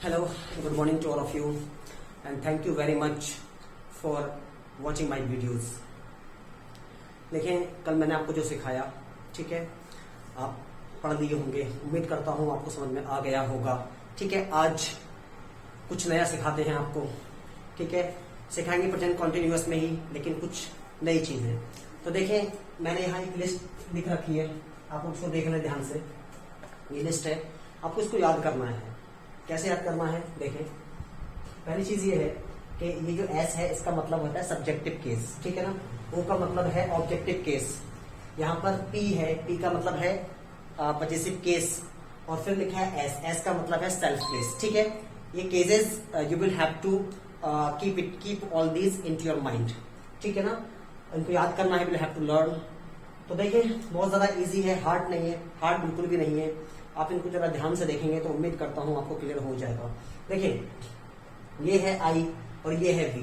Hello, good morning to all of you and thank you very much for watching my videos. देखें, कल मैंने आपको जो सिखाया, ठीक है, आप पढ़ लिए होंगे, उम्मीद करता हूँ आपको समझ में आ गया होगा। ठीक है, आज कुछ नया सिखाते हैं आपको। ठीक है, सिखाएंगे प्रेजेंट कॉन्टिन्यूअस में ही, लेकिन कुछ नई चीजें। तो देखें, मैंने यहाँ एक लिस्ट लिख रखी है, आप उसको देख लें ध्यान से। ये लिस्ट है, आपको इसको याद करना है। कैसे याद करना है? देखें, पहली चीज ये है कि ये जो एस है इसका मतलब होता है सब्जेक्टिव केस, ठीक है ना। ओ का मतलब है ऑब्जेक्टिव केस। यहाँ पर पी है, पी का मतलब है पजेसिव केस, और फिर लिखा है एस, एस का मतलब है सेल्फ केस। ठीक है, ये cases you will have to keep all these into your mind. ठीक है ना, इनको याद करना है, विल हैव टू लर्न। तो देखिए, बहुत ज्यादा इजी है, हार्ड नहीं है, हार्ड बिल्कुल भी नहीं है। आप इनको जरा ध्यान से देखेंगे तो उम्मीद करता हूं आपको क्लियर हो जाएगा। देखिए, ये है आई और ये है वी।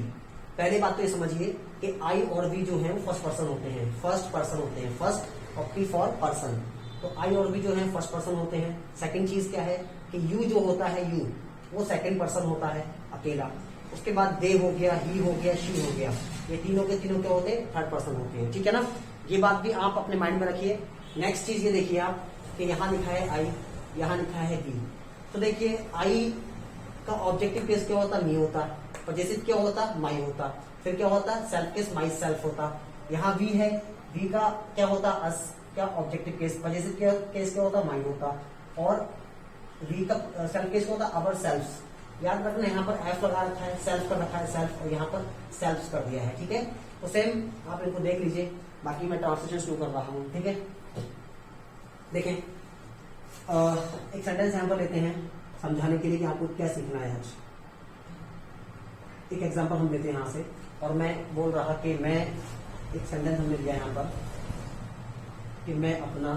पहली बात तो ये समझिए कि आई और वी जो है वो फर्स्ट पर्सन होते हैं, फर्स्ट पर्सन होते हैं, फर्स्ट और पी फॉर पर्सन। तो आई और वी जो है फर्स्ट पर्सन होते हैं। सेकंड चीज क्या है कि यू जो होता है, यू वो सेकंड पर्सन होता है अकेला। उसके बाद दे हो गया, ही हो गया, शी हो गया, ये तीनों के तीनों क्या होते हैं? थर्ड पर्सन होते हैं। ठीक है ना, ये बात भी आप अपने माइंड में रखिए। नेक्स्ट चीज ये देखिए आप कि यहाँ लिखा है आई, यहाँ लिखा है वी। तो देखिए, आई का ऑब्जेक्टिव केस क्या होता? मी होता। पजेसिव क्या होता? माई होता। फिर क्या होता? सेल्फ केस माई सेल्फ होता। यहाँ वी है, वी का क्या होता? अस, क्या ऑब्जेक्टिव केस। पजेसिव केस क्या होता? माई होता। और वी का सेल्फ केस होता अवर सेल्फ। याद रखना, यहाँ पर एफ लगा रखा है, सेल्फ का रखा है सेल्फ, और यहाँ पर सेल्फ कर दिया है। ठीक है, तो सेम आप इनको देख लीजिए, बाकी मैं ट्रांसलेशन शुरू कर रहा हूँ। ठीक है, देखें, एक सेंटेंस यहाँ पर लेते हैं समझाने के लिए कि आपको क्या सीखना है आज। एक एग्जांपल हम लेते हैं यहाँ से, और मैं बोल रहा कि मैं, एक सेंटेंस हमने लिया यहाँ पर कि मैं अपना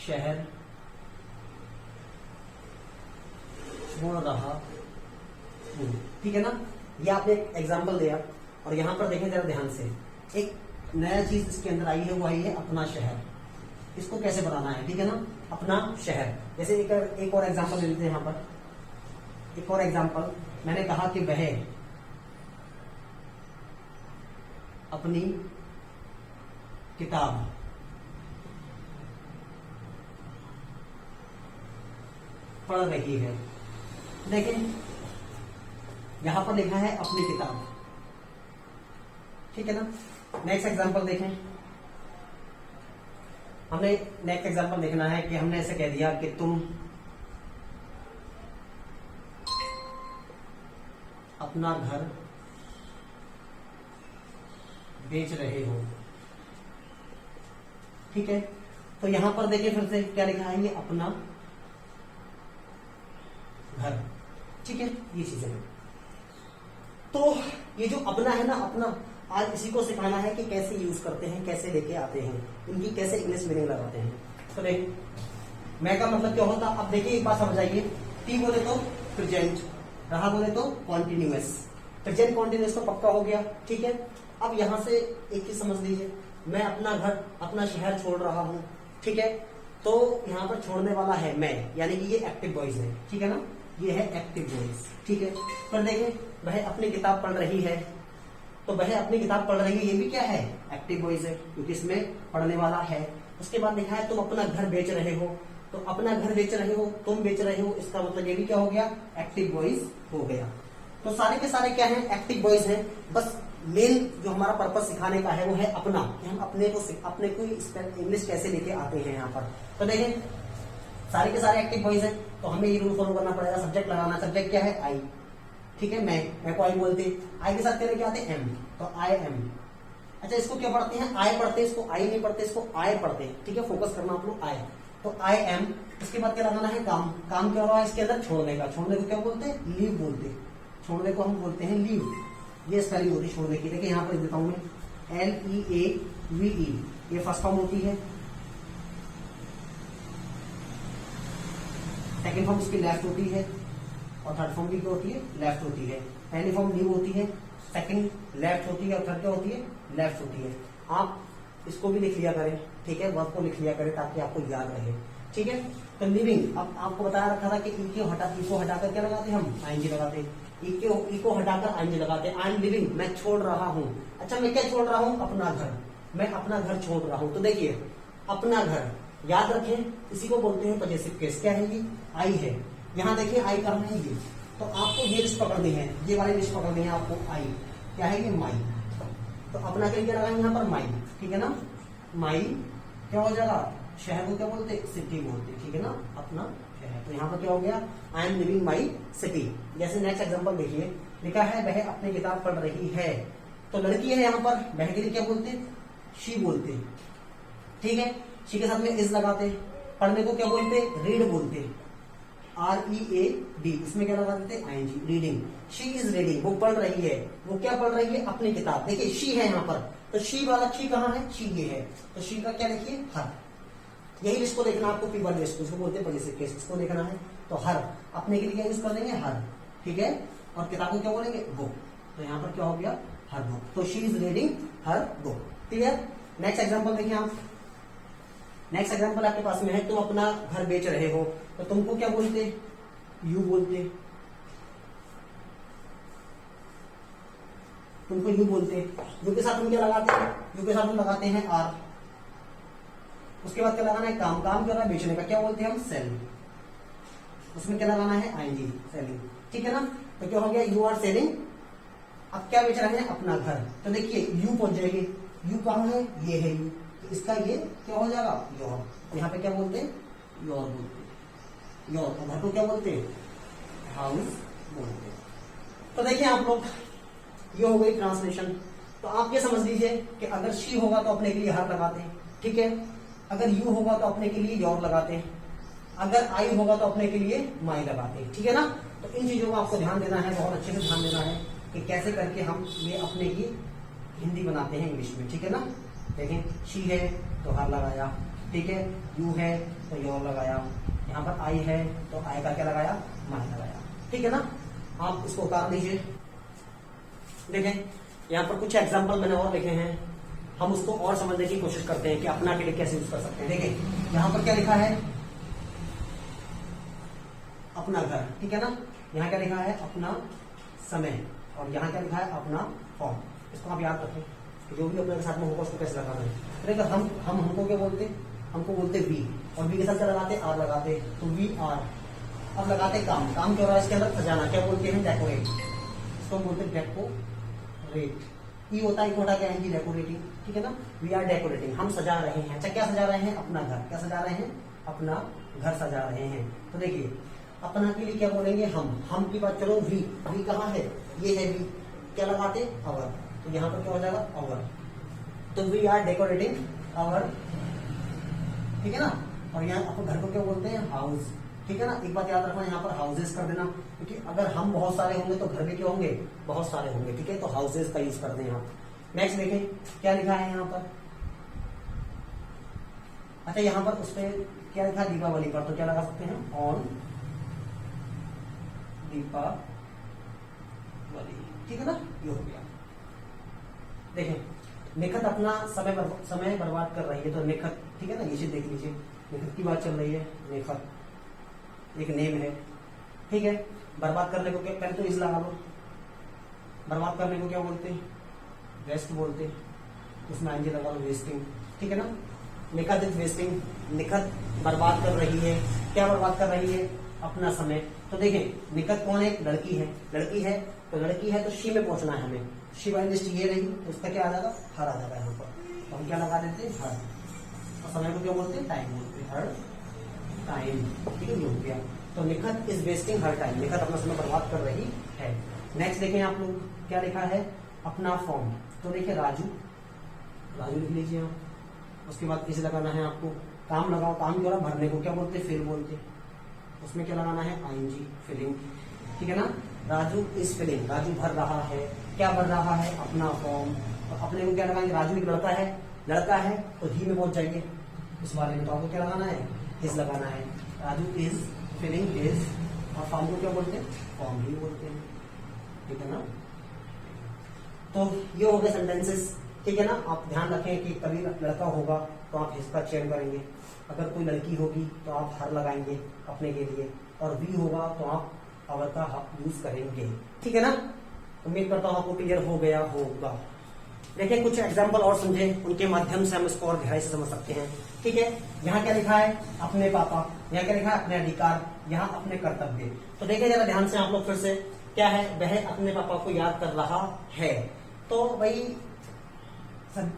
शहर छोड़ रहा हूँ। ठीक है ना, ये आपने एक एग्जांपल दिया। और यहाँ पर देखें जरा ध्यान से, एक नया चीज इसके अंदर आई है, वो आई है अपना शहर। इसको कैसे बनाना है? ठीक है ना, अपना शहर। जैसे एक और एग्जांपल ले लेते हैं यहाँ पर। एक और एग्जांपल, मैंने कहा कि वह अपनी किताब पढ़ रही है। लेकिन यहां पर लिखा है अपनी किताब। ठीक है ना, नेक्स्ट एग्जांपल देखें। हमने नेक्स्ट एग्जांपल देखना है कि हमने ऐसे कह दिया कि तुम अपना घर बेच रहे हो। ठीक है, तो यहां पर देखिए फिर से क्या लिखा है, ये अपना घर। ठीक है, ये चीजें हैं। तो ये जो अपना है ना, अपना, आज इसी को सिखाना है कि कैसे यूज करते हैं, कैसे लेके आते हैं, इनकी कैसे इंग्लिश मीनिंग लगाते हैं। तो देख, मैं का मतलब क्या होता? अब देखिए, एक बात समझ आइए। टी बोले तो प्रेजेंट, रहा बोले तो कॉन्टिन्यूअस। प्रेजेंट कॉन्टिन्यूअस तो पक्का हो गया। ठीक है, अब यहां से एक चीज समझ लीजिए, मैं अपना घर, अपना शहर छोड़ रहा हूं। ठीक है, तो यहाँ पर छोड़ने वाला है मैं, यानी कि ये एक्टिव वॉइस है। ठीक है ना, ये है एक्टिव वॉइस। ठीक है, पर देखें, वह अपनी किताब पढ़ रही है, तो वह अपनी किताब पढ़ रही है, ये भी क्या है? एक्टिव वॉइस है, क्योंकि इसमें पढ़ने वाला है। उसके बाद लिखा है तुम अपना घर बेच रहे हो, तो अपना घर बेच रहे हो, तुम बेच रहे हो, इसका मतलब ये भी क्या हो गया? एक्टिव वॉइस हो गया। तो सारे के सारे क्या है? एक्टिव वॉइस है। बस मेन जो हमारा पर्पस सिखाने का है वो है अपना, कि हम अपने को इंग्लिश कैसे लेके आते हैं यहाँ पर। तो देखें, सारे के सारे एक्टिव वॉइस है, तो हमें ये रूल फॉलो करना पड़ेगा। सब्जेक्ट लगाना, सब्जेक्ट क्या है? आई। ठीक है, मैं को आई बोलते, आई के साथ क्या लेके आते हैं? एम, तो आई एम। अच्छा, इसको क्या पढ़ते हैं? आई पढ़ते हैं, इसको आई नहीं पढ़ते, इसको आई पढ़ते हैं। ठीक है, फोकस करना आप लोग, आई। तो आई एम। उसके बाद क्या लगाना है? काम। काम क्या हो रहा है इसके अंदर? छोड़ने का। छोड़ने को क्या बोलते हैं? लीव बोलते हैं। छोड़ने को हम बोलते हैं लीव। ये स्पेलिंग होती है छोड़ने की। देखिए यहाँ पर देता हूं मैं, LEAVE, ये फर्स्ट फॉर्म होती है। सेकेंड फॉर्म इसकी लेफ्ट होती है, और थर्ड फॉर्म की क्या होती है? लेफ्ट होती है। पहली फॉर्म लीव होती है, सेकंड लेफ्ट होती है, और थर्ड क्या होती है? लेफ्ट होती है। आप इसको भी लिख लिया करें, ठीक है, वर्ब को लिख लिया करें ताकि आपको याद रहे, ठीक है। तो लिविंग, अब आपको बताया रखा था कि ई को हटाकर क्या लगाते हैं हम, आईएनजी लगाते हैं। ई को हटाकर आईएनजी लगाते हैं। आई एम लिविंग, मैं छोड़ रहा हूँ। अच्छा, मैं क्या छोड़ रहा हूँ, अपना घर, मैं अपना घर छोड़ रहा हूँ। तो देखिए अपना घर, याद रखें इसी को बोलते हैं पजेसिव केस। क्या है ये, आई है। यहाँ देखिए आई कहाँ है ये, तो आपको ये लिस्ट पकड़नी है, ये वाली लिस्ट पकड़नी है आपको। आई क्या है ये, माई। तो अपना के लिए क्या लगाएंगे यहाँ पर, माई, ठीक है ना। माई क्या हो जाएगा, शहर को क्या बोलते, सिटी बोलते, ठीक है ना, अपना शहर। तो यहाँ पर क्या हो गया, I am living my city. जैसे नेक्स्ट एग्जांपल देखिए, लिखा है वह अपनी किताब पढ़ रही है। तो लड़की है यहाँ पर, वह के लिए क्या बोलते, शी बोलते, ठीक है। शी के साथ में इज लगाते। पढ़ने को क्या बोलते, रीड बोलते, READ, इसमें क्या लगा देते, I N G, reading. She is reading, वो पढ़ रही है। वो क्या पढ़ रही है, अपनी किताब। देखिए शी है यहाँ पर, तो शी वाला शी कहाँ है, शी ये है, तो शी का क्या लिखिए, हर। यही लिस्ट को देखना आपको, P1 लिस्ट, उसको बोलते हैं पजेसिव केस, इसको देखना है। तो हर, अपने के लिए क्या यूज कर देंगे, हर, ठीक है। और किताब को क्या बोलेंगे, बुक। तो यहाँ पर क्या हो गया, हर बुक। तो she is reading her book, clear. Next example देखिए आप, नेक्स्ट एग्जाम्पल आपके पास में है, तुम अपना घर बेच रहे हो, तो तुमको क्या बोलते, यू बोलते, तुमको यू बोलते। यू के साथ तुम क्या लगाते हैं, यू के साथ हम लगाते हैं आर। उसके बाद क्या लगाना है, काम, काम क्या रहा है, बेचने का, क्या बोलते हैं हम, सेल। उसमें क्या लगाना है, आईएनजी, सेलिंग, ठीक है ना। तो क्या हो गया, यू आर सेलिंग। अब क्या बेच रहे हैं, अपना घर। तो देखिए यू पहुंच जाएगी, यू कहाँ है, ये है यू, तो इसका ये क्या हो जाएगा, योर। तो यहाँ पे क्या बोलते हैं, योर बोलते, योर। तो घर को क्या बोलते हैं, हाउस बोलते। तो देखिए आप लोग, ये हो गई ट्रांसलेशन। तो आप ये समझ लीजिए कि अगर शी होगा तो अपने के लिए हर लगाते हैं, ठीक है। अगर यू होगा तो अपने के लिए योर लगाते हैं। अगर आई होगा तो अपने के लिए माई लगाते हैं, ठीक है ना। तो इन चीजों को आपको ध्यान देना है, बहुत अच्छे से ध्यान देना है कि कैसे करके हम ये अपने की हिंदी बनाते हैं इंग्लिश में, ठीक है ना। देखें, शी है तो हर लगाया, ठीक है। यू है तो योर लगाया। यहाँ पर आई है तो आई का क्या लगाया, माई लगाया, ठीक है ना। आप इसको उतार दीजिए। देखें यहाँ पर कुछ एग्जाम्पल मैंने और लिखे हैं, हम उसको और समझने की कोशिश करते हैं कि अपना के लिए कैसे यूज कर सकते हैं। देखें यहाँ पर क्या लिखा है, अपना घर, ठीक है ना। यहाँ क्या लिखा है, अपना समय। और यहाँ क्या लिखा है, अपना फॉर्म। इसको आप याद रखें कि जो भी अपने साथ में होगा उसको कैसे लगाना है। देखो हम हमको क्या बोलते, हमको बोलते वी, और वी के साथ क्या लगाते, आर लगाते, तो वी आर। अब लगाते काम, काम क्या हो रहा है इसके अंदर, सजाना, क्या बोलते हैं, डेकोरेट। इसको बोलते हैं डेकोरेट। ई होता है, इकोटा क्या है, डेकोरेटिंग, ठीक है ना। वी आर डेकोरेटिंग, हम सजा रहे हैं। अच्छा क्या सजा रहे हैं, अपना घर। क्या सजा रहे हैं, अपना घर सजा रहे हैं। तो देखिए अपना के लिए क्या बोलेंगे, हम की बात चलो, वी कहाँ है, ये है वी, क्या लगाते, अवर। तो यहाँ पर क्या हो जाएगा, अवर। तो वी आर डेकोरेटिंग अवर, ठीक है ना। और यहाँ अपन घर को क्या बोलते हैं, हाउस, ठीक है ना। एक बात याद रखना, यहाँ पर हाउसेस कर देना, क्योंकि अगर हम बहुत सारे होंगे तो घर भी क्या होंगे, बहुत सारे होंगे, ठीक है। तो हाउसेस का यूज कर दें यहाँ। नेक्स्ट देखें क्या लिखा है यहाँ पर। अच्छा यहाँ पर उस पर क्या लिखा है, दीपावली पर, तो क्या लगा सकते हैं, ऑन दीपावली, ठीक है ना। ये हो गया। देखें निखत अपना समय बर्बाद कर रही है, तो निखत, ठीक है ना। ये चीज देख लीजिए, निखत की बात चल रही है, निखत एक नेम है, ठीक है। बर्बाद करने को क्या, पहले तो इस लगा लो। बर्बाद करने को क्या बोलते हैं, वेस्ट बोलते हैं, उसमें आएंगे लगा लो, वेस्टिंग, ठीक है ना। निखत इज वेस्टिंग, निखत बर्बाद कर रही है। क्या बर्बाद कर रही है, अपना समय। तो देखें निखत कौन है, लड़की है, लड़की है तो लड़की है तो शी में पहुंचना है हमें। शी वाली लिस्ट ये रही, तो उसका क्या आ जाएगा, हर आ जाएगा यहाँ पर। तो हम क्या लगा देते हैं, हर। और समय को क्या बोलते हैं, टाइम बोलते हैं, हर टाइम, ठीक है। ये हो गया। तो Nikhat is wasting her time, Nikhat अपना समय बर्बाद कर रही है। नेक्स्ट देखें आप लोग क्या लिखा है, अपना फॉर्म। तो देखिए राजू, राजू लिख लीजिए आप। उसके बाद इसे लगाना है आपको, काम लगाओ, काम क्या भरने को क्या बोलते, फिल बोलते। उसमें क्या लगाना है, आईएनजी, फिलिंग, ठीक है ना। राजू इज फिलिंग, राजू भर रहा है। क्या भर रहा है, अपना फॉर्म। तो अपने को क्या लगाएंगे, राजू एक लड़का है, लड़का है तो ही में पहुंच जाएंगे इस बारे में। तो आपको क्या लगाना है, हिज लगाना है। राजू इज फिलिंग हिज, और फॉर्म को क्या बोलते हैं, फॉर्म ही बोलते हैं, ठीक है ना। तो ये हो गए सेंटेंसेस, ठीक है ना। आप ध्यान रखें कि कभी लड़का होगा तो आप हिज का चयन करेंगे, अगर कोई लड़की होगी तो आप हर लगाएंगे अपने के लिए, और वी होगा तो आप अवर का यूज करेंगे, ठीक है ना। उम्मीद करता हूं आपको क्लियर हो गया होगा। देखिए कुछ एग्जाम्पल और समझे, उनके माध्यम से हम इसको और गहराई से समझ सकते हैं, ठीक है। यहाँ क्या लिखा है, अपने पापा, यहाँ क्या लिखा है, अपने अधिकार, यहाँ अपने कर्तव्य। तो देखिए जरा ध्यान से आप लोग फिर से, क्या है, वह अपने पापा को याद कर रहा है, तो भाई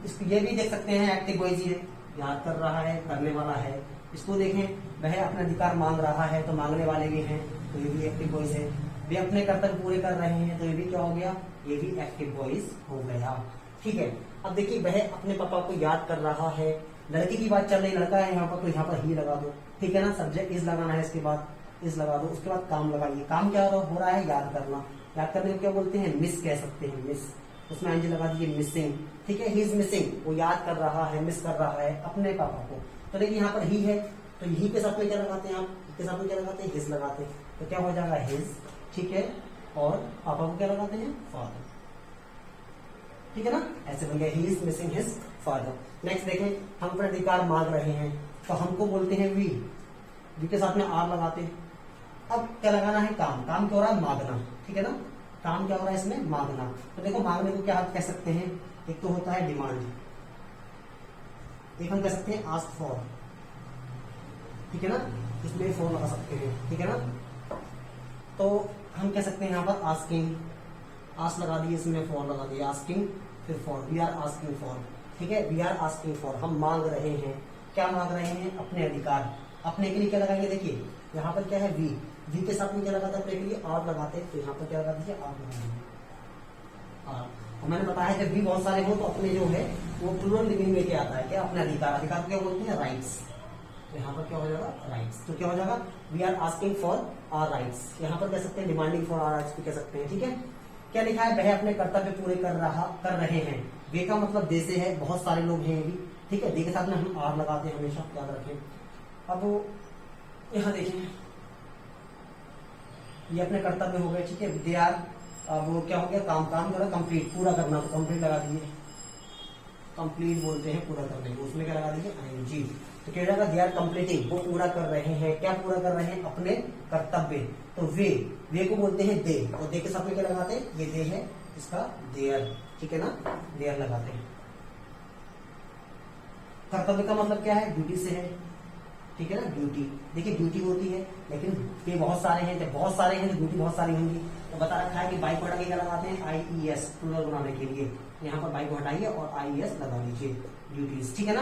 इसको ये भी देख सकते हैं एक्टिव वॉइस है, याद कर रहा है, करने वाला है। इसको देखें, वह अपने अधिकार मांग रहा है, तो मांगने वाले भी हैं, तो ये भी एक्टिव वॉइस है। वे अपने कर्तव्य पूरे कर रहे हैं, तो ये भी क्या हो गया, ये भी एक्टिव वॉइस हो गया, ठीक है। अब देखिए वह अपने पापा को याद कर रहा है, लड़की की बात चल रही, लड़का है यहाँ पर, तो यहाँ पर ही लगा दो, ठीक है ना। सब्जेक्ट इज लगाना है, इसके बाद इज लगा दो, उसके बाद काम लगाइए। काम क्या हो रहा है, याद करना। याद करने को क्या बोलते हैं, मिस कह सकते हैं, मिस, उसमें आईएनजी लगा दीजिए, मिसिंग, ठीक है। ही इज मिसिंग, वो याद कर रहा है, मिस कर रहा है अपने पापा को। तो देखिए यहाँ पर ही है, तो यही के साथ में क्या लगाते हैं आप, इसके साथ में क्या लगाते हैं, हिज लगाते हैं, तो क्या हो जाएगा, हिज, ठीक है। और पापा को क्या लगाते हैं, फादर, ठीक है ना। ऐसे बन गया, he is missing his father. Next देखें, हम अपना अधिकार मांग रहे हैं, तो हमको बोलते हैं वी, वी के साथ में आर लगाते हैं। अब क्या लगाना है, काम, काम क्या हो रहा है, मांगना, ठीक है ना। काम क्या हो रहा है इसमें, मांगना। तो देखो मांगने को क्या आप कह सकते हैं, एक तो होता है डिमांड, एक हम कह सकते हैं आस्क फॉर, ठीक है ना, इसमें फॉर लगा सकते हैं, ठीक है ना। तो हम कह सकते हैं यहाँ पर आस्किंग, आस्क लगा दिए, इसमें फॉर लगा दिए, आस्किंग फिर for, we are asking for, ठीक है। वी आर आस्किंग फॉर, हम मांग रहे हैं, क्या मांग रहे हैं, अपने अधिकार। अपने के लिए क्या लगाएंगे, देखिए यहाँ पर क्या है, वी, वी के साथ में क्या लगाता है, अपने के लिए आर लगाते हैं, तो यहाँ पर क्या लगा दीजिए, आर लगाएंगे, आर। मैंने बताया जब वी बहुत सारे हो तो अपने जो है वो प्लूरल लिविंग में क्या आता है, क्या, अपने अधिकार, अधिकार को क्या बोलते हैं, राइट्स। तो यहाँ पर क्या हो जाएगा, राइट्स। तो क्या हो जाएगा, we are asking for our rights. यहाँ पर कह सकते हैं डिमांडिंग फॉर आवर राइट्स भी कह सकते हैं, ठीक है। क्या लिखा है, वह अपने कर्तव्य पूरे कर रहे हैं। वे का मतलब दे से है, बहुत सारे लोग हैं भी, ठीक है। दे के साथ में हम आर लगाते हैं हमेशा, याद रखें। अब यहाँ देखिए, ये अपने कर्तव्य हो गए, ठीक है, दे आर। अब वो क्या हो गया, काम, काम करो, कंप्लीट, पूरा करना, तो कंप्लीट लगा दीजिए, कंप्लीट बोलते हैं पूरा करने को, उसमें क्या लगा दीजिए, आईएनजी। तो क्या जाएगा, दे आर कंप्लीटिंग, वो पूरा कर रहे हैं, क्या पूरा कर रहे हैं, अपने कर्तव्य। तो वे को बोलते हैं दे, और दे के साथ में क्या लगाते हैं, ये दे है, इसका देयर, ठीक है ना, देयर लगाते हैं। कर्तव्य का मतलब क्या है, ड्यूटी से है, ठीक है ना, ड्यूटी। देखिए ड्यूटी होती है, लेकिन ये बहुत सारे हैं, जब बहुत सारे हैं तो ड्यूटी बहुत सारी होंगी। तो बता रखा है कि बाइक को हटा के क्या लगाते हैं, आईईएस, प्लूरल बनाने के लिए। यहाँ पर बाइक को हटाइए और आईईएस लगा लीजिए, ड्यूटीज, ठीक है ना।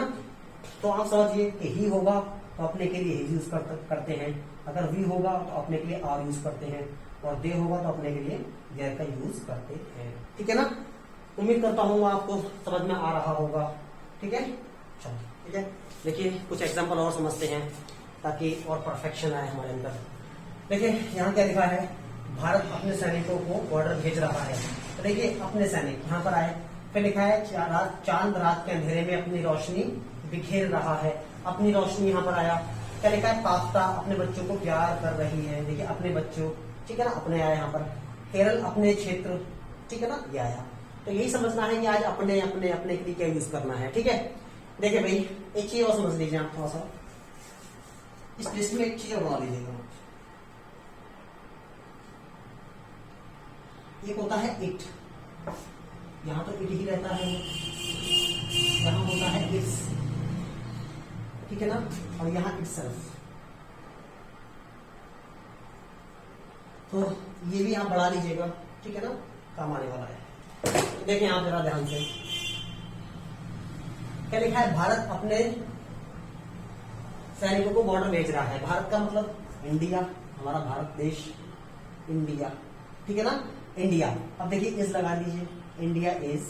तो आप समझिए कि ही होगा तो अपने के लिए ही यूज करते हैं, अगर वी होगा तो अपने के लिए आर यूज करते हैं, और दे होगा तो अपने के लिए देयर का यूज करते हैं, ठीक है ना। उम्मीद करता हूँ आपको समझ में आ रहा होगा, ठीक है। चलो ठीक है, देखिए कुछ एग्जांपल और समझते हैं ताकि और परफेक्शन आए हमारे अंदर। देखिए यहाँ क्या लिखा है, भारत अपने सैनिकों को बॉर्डर भेज रहा है। तो देखिए अपने सैनिक यहाँ पर आए, फिर लिखा है चांद रात के अंधेरे में अपनी रोशनी बिखेर रहा है। अपनी रोशनी यहाँ पर आया। क्या लिखा है, पास्ता अपने बच्चों को प्यार कर रही है। देखिए अपने बच्चों, ठीक है ना, अपने आया यहाँ पर। केरल अपने क्षेत्र, ठीक है ना, ये आया। तो यही समझना है कि आज अपने अपने अपने के लिए क्या यूज करना है, ठीक है। देखिए भाई एक चीज और समझ लीजिए आप थोड़ा सा, इस लिस्ट में एक चीज और बना लीजिएगा। एक होता है इट, यहां तो इट ही रहता है, यहां होता है इट्स, ठीक है ना, और यहां इटसेल्फ। तो ये भी यहां बढ़ा लीजिएगा, ठीक है ना, काम आने वाला है। देखिए आप जरा ध्यान से, क्या लिखा है, भारत अपने सैनिकों को बॉर्डर भेज रहा है। भारत का मतलब इंडिया, हमारा भारत देश, इंडिया, ठीक है ना, इंडिया। अब देखिए इज लगा दीजिए, इंडिया इज।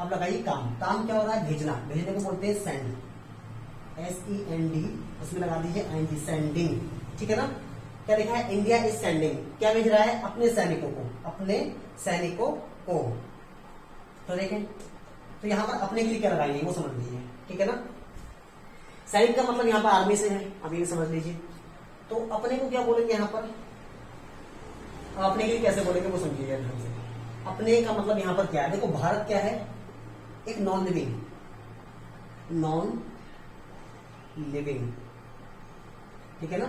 अब लगाइए काम, काम क्या हो रहा है, भेजना, भेजने को बोलते हैं सेंड, SEND, उसमें लगा दीजिए ING, सेंडिंग, ठीक है ना। क्या लिखा है, इंडिया इज सेंडिंग, क्या भेज रहा है, अपने सैनिकों को, अपने सैनिकों को। तो देखें, तो यहां पर अपने के लिए क्या लगाएंगे वो समझ लीजिए, ठीक है ना। सैनिक का मतलब यहाँ पर आर्मी से है, अभी समझ लीजिए। तो अपने को क्या बोलेंगे यहाँ पर, अपने के लिए कैसे बोलेंगे वो समझिए ध्यान से। अपने का मतलब यहाँ पर क्या है, देखो भारत क्या है, एक नॉन लिविंग, नॉन लिविंग, ठीक है ना,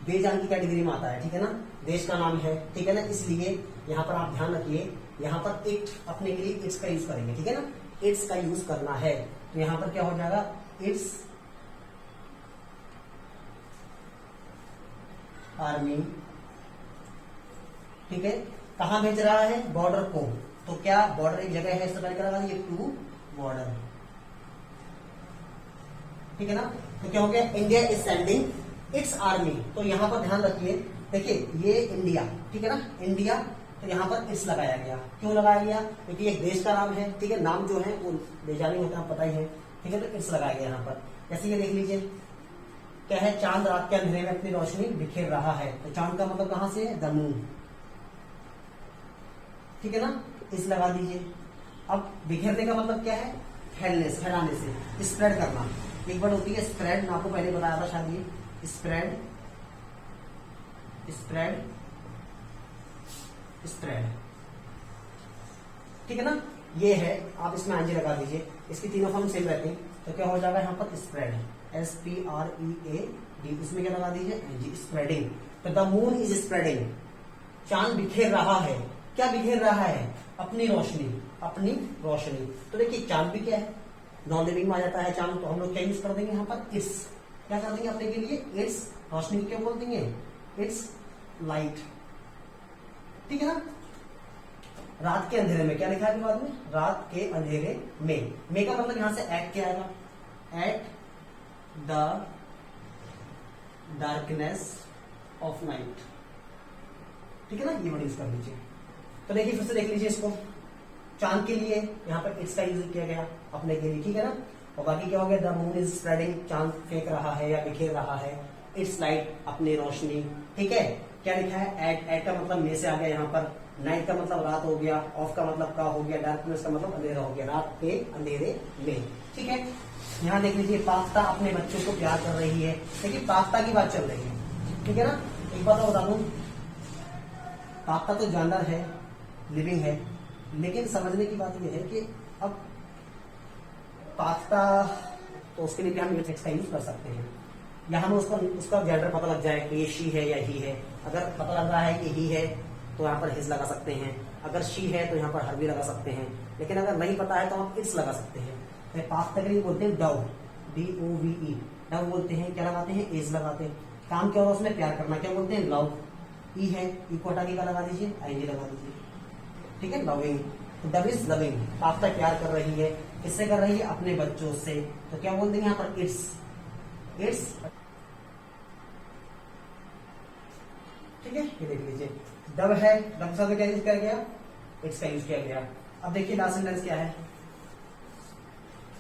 बेजान की कैटेगरी में आता है, ठीक है ना, देश का नाम है, ठीक है ना, इसलिए यहां पर आप ध्यान रखिए, यहां पर इट अपने के लिए इट्स का यूज करेंगे, ठीक है ना, इट्स का यूज करना है, तो यहां पर क्या हो जाएगा, इट्स आर्मी, ठीक है, कहां भेज रहा है, बॉर्डर को, तो क्या बॉर्डर एक जगह है, इससे पहले क्या लगा, ये टू बॉर्डर, ठीक है ना, तो क्या हो गया, India is sending it's army, तो यहां पर ध्यान रखिए, देखिए ये इंडिया, ठीक है ना, इंडिया, तो यहां पर इट्स लगाया गया, क्यों लगाया गया, क्योंकि एक देश का नाम है, ठीक है, नाम जो है वो बेजानी होता है, पता ही है, ठीक है, तो इट्स लगाया गया यहां पर, जैसे ये देख लीजिए, क्या है, चांद रात के अंधेरे में अपनी रोशनी बिखेर रहा है, तो चांद का मतलब कहां से है, द मून, ठीक है ना, इस लगा दीजिए, अब बिखेरने का मतलब क्या है, फैलने से, फैलाने से, स्प्रेड करना, एक वर्ड होती है स्प्रेड, मैं आपको पहले बताया था शायद, ये स्प्रेड, स्प्रेड, स्प्रेड, ठीक है ना, ये है, आप इसमें आंजी लगा दीजिए, इसकी तीनों फॉर्म सेम रहती है, तो क्या हो जाएगा यहाँ पर स्प्रेड, SPREAD, इसमें क्या लगा दीजिए, एनजी, स्प्रेडिंग, तो द मून इज स्प्रेडिंग, चांद बिखेर रहा है, क्या बिखेर रहा है, अपनी रोशनी, अपनी रोशनी, तो देखिए चांद भी क्या है, नॉन लिविंग में आ जाता है चांद, तो हम लोग क्या यूज कर देंगे यहाँ पर, इट्स, क्या कर देंगे अपने के लिए, इट्स, रोशनी को क्या बोल देंगे, इट्स लाइट, ठीक है ना, रात के अंधेरे में, क्या लिखा है बाद में, रात के अंधेरे में का मतलब यहां से एट क्या आएगा, at the darkness of night, ठीक है ना, ये वर्ड यूज कर लीजिए, तो देखिए फिर से देख लीजिए इसको, चांद के लिए यहाँ पर इट्स का यूज किया गया अपने के लिए, ठीक है ना, और बाकी क्या हो गया, द मून इज स्प्रेडिंग, चांद फेंक रहा है या बिखेर रहा है, इट्स लाइट, अपनी रोशनी, ठीक है, क्या लिखा है, एट का मतलब में से आ गया यहाँ पर, नाइट का मतलब रात हो गया, ऑफ का मतलब का हो गया, डार्कनेस का मतलब अंधेरा हो गया, रात के अंधेरे में, ठीक है, यहाँ देख लीजिए, पास्ता अपने बच्चों को प्यार कर रही है, देखिए पास्ता की बात चल रही है, ठीक है ना, एक बात और बता दूं, पास्ता तो जानवर है, लिविंग है, लेकिन समझने की बात यह है कि अब पास्ता, तो उसके लिए भी हम इट्स का यूज कर सकते हैं, या हम उसका जेंडर पता लग जाए कि ये शी है या ही है, अगर पता लग रहा है कि ही है तो यहाँ पर हिज लगा सकते हैं, अगर शी है तो यहाँ पर हर भी लगा सकते हैं, लेकिन अगर नहीं पता है तो हम इट्स लगा सकते हैं, तो पास्ता के लिए बोलते हैं डव, DOVE, डव बोलते हैं, क्या लगाते हैं, एज लगाते हैं, काम क्या होगा उसमें, प्यार करना, क्या बोलते हैं, लव, ई है, ई को हटा के क्या लगा दीजिए, ING लगा दीजिए, ठीक है, loving, Dove is loving, pasta प्यार कर रही है, किससे कर रही है, अपने बच्चों से, तो क्या बोल देंगे यहाँ पर, इट्स, इट्स, ठीक है, ये देख लीजिए, डव है, डव के साथ क्या यूज किया गया, इट्स का यूज किया गया, अब देखिए लास्ट सेंटेंस क्या है,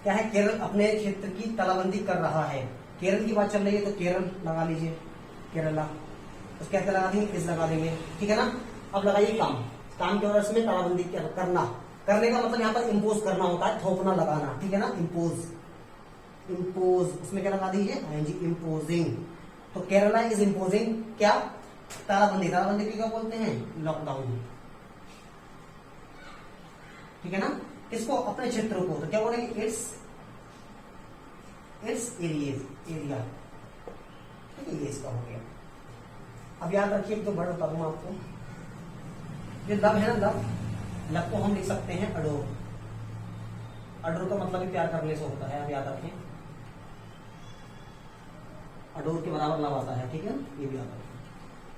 क्या है, केरल अपने क्षेत्र की तालाबंदी कर रहा है, केरल की बात चल रही है तो केरल लगा लीजिए, केरला, उसके क्या लगा देंगे, इस लगा देंगे, ठीक है ना, अब लगाइए काम, काम के और इसमें तालाबंदी करना, करने का मतलब यहाँ पर इम्पोज करना होता है, थोपना, लगाना, ठीक है ना, इम्पोज, इम्पोज, उसमें क्या लगा दीजिए, ING, इम्पोजिंग, तो केरला इज इम्पोजिंग, क्या, तालाबंदी, तालाबंदी को क्या बोलते हैं, लॉकडाउन, ठीक है ना, इसको अपने क्षेत्र को, तो क्या बोलेंगे, इट्स, इट्स एरिया, ठीक है, ये इसका हो गया, अब याद रखिए तो बड़ा बता दूंगा आपको, ये लव है ना, लव को हम लिख सकते हैं अडोर, अडोर का मतलब भी प्यार करने से होता है, आप याद रखें, अडोर के बराबर लव आता है, ठीक है, ये भी याद रखें,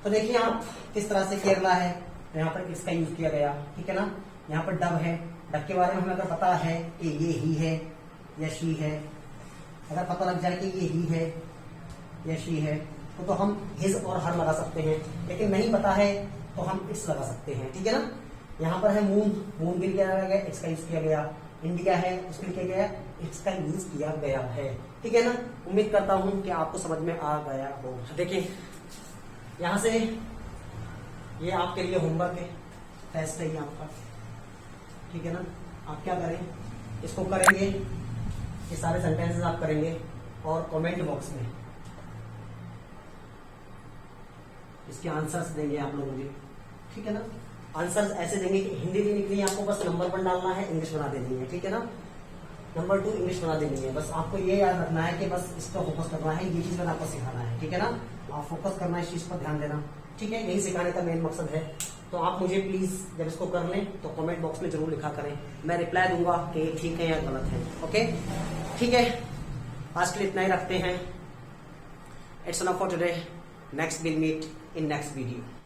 तो देखिए आप किस तरह से, केरला है तो यहाँ पर इसका यूज किया गया, ठीक है ना, यहाँ पर डव है, डव के बारे में हमें अगर पता है कि ये ही है या शी है, अगर पता लग जाए कि ये ही है या शी है तो हम हिज और हर लगा सकते हैं, लेकिन नहीं पता है तो हम इट्स लगा सकते हैं, ठीक है ना, यहाँ पर है मून, मून के लिए क्या लगा गया, इट्स का यूज किया गया, इंडिया है उसके लिए क्या गया, इट्स का यूज किया गया है, ठीक है ना, उम्मीद करता हूं कि आपको समझ में आ गया हो। देखिए यहां से ये आपके लिए होमवर्क है, टेस्ट है ये आपका, ठीक है ना, आप क्या करें, इसको करेंगे, ये सारे सेंटेंसेस आप करेंगे और कमेंट बॉक्स में इसके आंसर्स देंगे आप लोग मुझे, ठीक है ना, आंसर्स ऐसे देंगे कि हिंदी नहीं निकली, आपको बस नंबर 1 डालना है, इंग्लिश बना देनी है, ठीक है ना, नंबर 2 इंग्लिश बना देनी है। बस आपको ये याद रखना है कि बस इस पर फोकस करना है, ये चीज मैंने आपको सिखाना है, ठीक है ना। आप फोकस करना है, इस चीज पर ध्यान देना, ठीक है। यही सिखाने का मेन मकसद है। तो आप मुझे प्लीज जब इसको कर लें तो कमेंट बॉक्स में जरूर लिखा करें, मैं रिप्लाई दूंगा कि ठीक है या गलत है। ओके, ठीक है, आज के लिए इतना ही रखते हैं। It's enough for today, next will meet in next video.